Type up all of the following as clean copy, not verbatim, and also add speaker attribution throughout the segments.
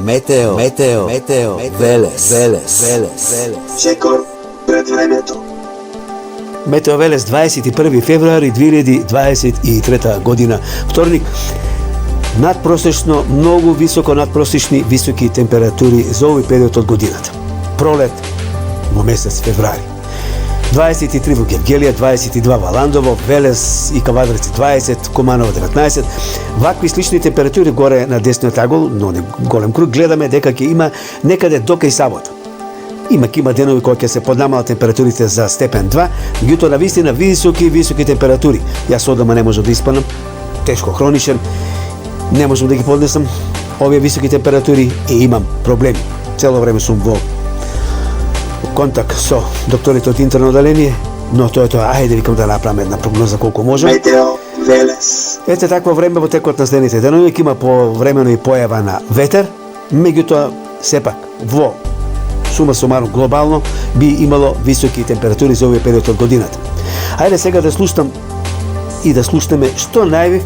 Speaker 1: Метео Велес.
Speaker 2: Чекор пред времето.
Speaker 3: Метео Велес, 21 февруари 2023 година. Вторник. Надпросечно, многу високо надпросечни високи температури за овој период од годината. Пролет во месец февруари. 23 во Гевгелија, 22 во Ландово, Велес и Кавадрици 20, Куманово 19. Вакви слични температури горе на десниот агол, но не голем круг, гледаме дека ќе има некаде до кај сабота. Има денови кои ќе се поднамалат температурите за степен 2, меѓутоа на вистина високи температури. Јас одама не можам да испанам, тешко хроничен, не можам да ги поднесам овие високи температури и имам проблеми. Цело време сум во контакт со докторите од интерно одделение, но тоа е тоа. Ајде, викам да направам една прогноза колку можам.
Speaker 2: Метео Велес.
Speaker 3: Ете такво време во текот на следните денови, ќе има повремено и појава на ветер, меѓутоа сепак во сума сумарно глобално би имало високи температури за овој период од годината. Ајде сега да слушам и да слушаме што најави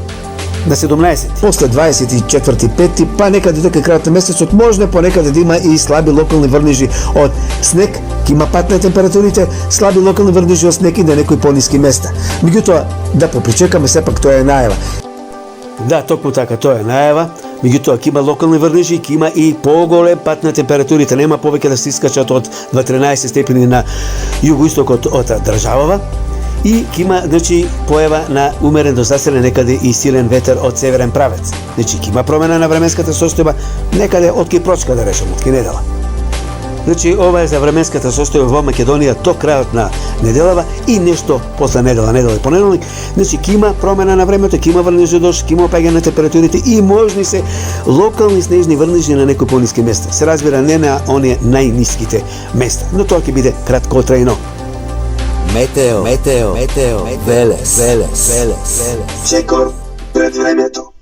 Speaker 3: на 17. После 24-5, па некаде до крајот на месецот може понекаде да има и слаби локални врнежи од снег, ќе има пат на температурите, слаби локални врнежи од снег и на некои пониски места. Меѓутоа да попричекаме, сепак тоа е најава. Да, токму така, тоа е најава. Меѓутоа ќе има локални врнежи, ќе има и поголем пат на температурите, нема повеќе да се искачат од 13 степени на југоистокот од државава. И ќе има, појава на умерен до засилен некаде и силен ветер од северен правец. Ќе има промена на временската состојба некаде од Кипрочка, да речем, од недела. Ова е за временската состојба во Македонија до крајот на неделава и нешто после недела и понеделник. Ќе има промена на времето, ќе има врнежи дожд, ќе има опаѓање на температурите и можни се локални снежни врнежи на некои пониски места. Се разбира, не на оние најниските места, но тоа ќе биде краткотрајно.
Speaker 1: Метео Велес.
Speaker 2: Чекор пред времето.